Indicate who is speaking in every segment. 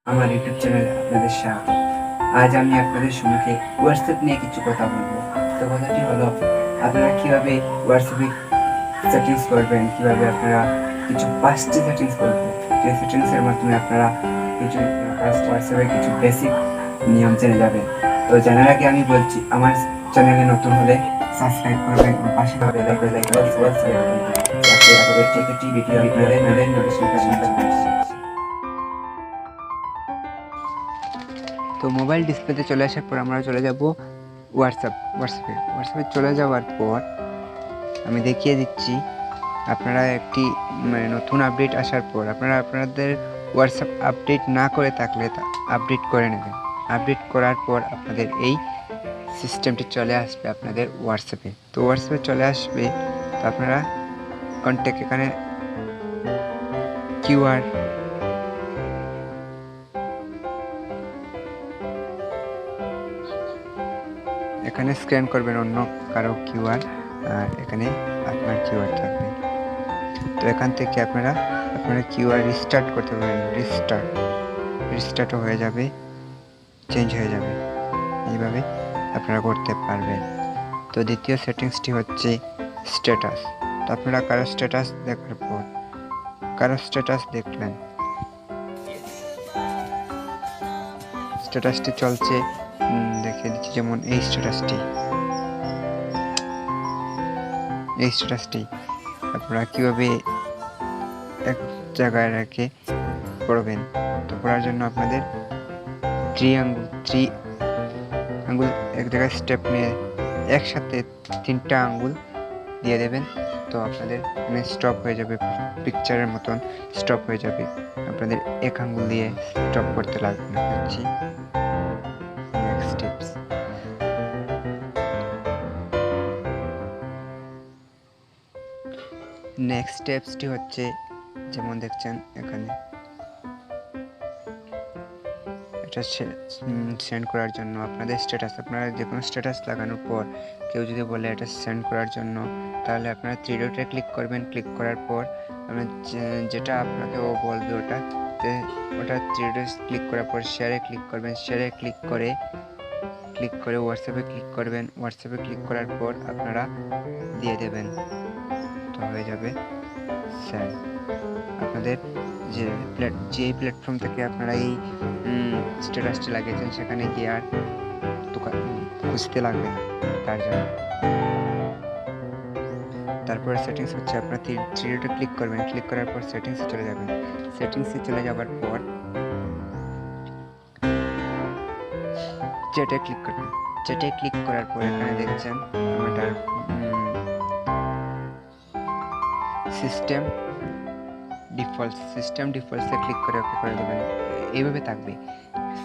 Speaker 1: আমার ইউটিউব চ্যানেলে আপনাদের স্বাগত। আজ আমি আপনাদের সম্মুখে হোয়াটসঅ্যাপ নিয়ে কিছু কথা বলবো। তো কথাটি হলো, আপনারা কীভাবে হোয়াটসঅ্যাপে সেটিংস করবেন, কীভাবে আপনারা কিছু 5টি সেটিংস করবেন, যে সেটিংসের মাধ্যমে আপনারা কিছু হোয়াটসঅ্যাপের কিছু বেসিক নিয়ম জেনে যাবেন। তো জানার আগে আমি বলছি, আমার চ্যানেলে নতুন হলে সাবস্ক্রাইব করবেন এবং পাশে থাকা বেল আইকনটি প্রেস করে রাখবেন, যাতে আপনাদের প্রতিটি ভিডিও আপনাদের নোটিফিকেশন চলে আসে। তো মোবাইল ডিসপ্লেতে চলে আসার পর আমরা চলে যাব হোয়াটসঅ্যাপে চলে যাওয়ার পর আমি দেখিয়ে দিচ্ছি। আপনারা একটি নতুন আপডেট আসার পর আপনারা আপনাদের হোয়াটসঅ্যাপ আপডেট না করে থাকলে তা আপডেট করে নেবেন। আপডেট করার পর আপনাদের এই সিস্টেমটি চলে আসবে আপনাদের হোয়াটসঅ্যাপে। তো হোয়াটসঅ্যাপে চলে আসবে, তো আপনারা কন্ট্যাক্ট এখানে কিউআর এখানে স্ক্যান করবেন অন্য কারো কিউআর, আর এখানে আপনার কিউআর থাকবে। তো এখান থেকে আপনারা কিউআর রিস্টার্ট করতে পারেন। রিস্টার্টও হয়ে যাবে, চেঞ্জ হয়ে যাবে, এইভাবে আপনারা করতে পারবেন। তো দ্বিতীয় সেটিংসটি হচ্ছে স্ট্যাটাস। তো আপনারা কারো স্ট্যাটাস দেখার পর কারো স্ট্যাটাস দেখলেন, স্ট্যাটাসটি চলছে দেখিয়ে দিচ্ছি। যেমন এই স্ট্যাটাসটি আপনারা কীভাবে এক জায়গায় রেখে পড়বেন। তো পড়ার জন্য আপনাদের থ্রি আঙ্গুল এক জায়গায় স্টেপ নিয়ে একসাথে 3টা আঙ্গুল দিয়ে দেবেন। তো আপনাদের স্টপ হয়ে যাবে, পিকচারের মতন স্টপ হয়ে যাবে। আপনাদের এক আঙ্গুল দিয়ে স্টপ করতে লাগবে না। নেক্সট স্টেপসটি হচ্ছে, যেমন দেখছেন এখানে, এটা সেন্ড করার জন্য আপনাদের স্ট্যাটাস, আপনারা যে কোনো স্ট্যাটাস লাগানোর পর কেউ যদি বলে এটা সেন্ড করার জন্য, তাহলে আপনারা 3 ডটে ক্লিক করবেন। ক্লিক করার পর আপনার যেটা আপনাকে ও বলবে ওটা 3 ডটে ক্লিক করার পর শেয়ারে ক্লিক করবেন। শেয়ারে ক্লিক করে হোয়াটসঅ্যাপে ক্লিক করবেন। হোয়াটসঅ্যাপে ক্লিক করার পর আপনারা দিয়ে দেবেন, তো হয়ে যাবে সেন্ড। আপনাদের যে প্ল্যাটফর্ম থেকে আপনারা এই স্ট্যাটাসটি লাগিয়েছেন সেখানে গিয়ে আর খুঁজতে লাগবে না তার জন্য। তারপরে সেটিংস হচ্ছে, আপনারা 3 ডটে ক্লিক করবেন। ক্লিক করার পর সেটিংসে চলে যাবেন। সেটিংসে চলে যাওয়ার পর চ্যাটে ক্লিক করবেন। চ্যাটে ক্লিক করার পর এখানে দেখছেন আমাদের সিস্টেম ডিফল্টসে ক্লিক করে ওকে করে দেবেন। এইভাবে থাকবে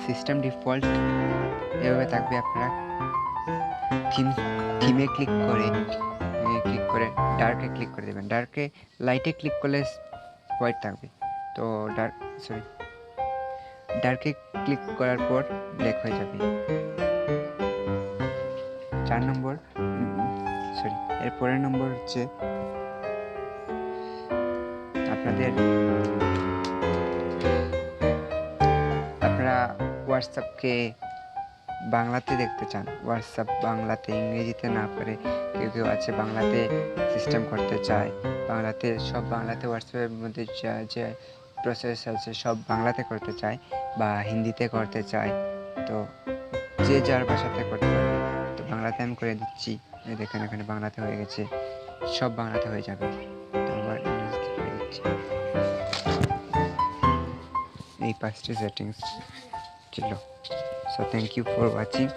Speaker 1: সিস্টেম ডিফল্ট, এভাবে থাকবে। আপনারা থিমে ক্লিক করে ডার্কে ক্লিক করে দেবেন। লাইটে ক্লিক করলে হোয়াইট থাকবে, তো ডার্কে ক্লিক করার পর ব্ল্যাক হয়ে যাবে। 4 নম্বর এর পরের নম্বর হচ্ছে, আপনারা হোয়াটসঅ্যাপকে বাংলাতে দেখতে চান, হোয়াটসঅ্যাপ বাংলাতে, ইংরেজিতে না পারে কেউ আছে বাংলাতে সিস্টেম করতে চায়, সব বাংলাতে হোয়াটসঅ্যাপের মধ্যে যে প্রসেস আছে সব বাংলাতে করতে চায় বা হিন্দিতে করতে চায়। তো যে যার ভাষাতে করতে পারে। তো বাংলাতে আমি করে দিচ্ছি। দেখেন এখানে বাংলাতে হয়ে গেছে, সব বাংলাতে হয়ে যাবে। তো আবার ইংরেজিতে করে দিচ্ছি। এই 5টি সেটিংস ছিল। So thank you for watching.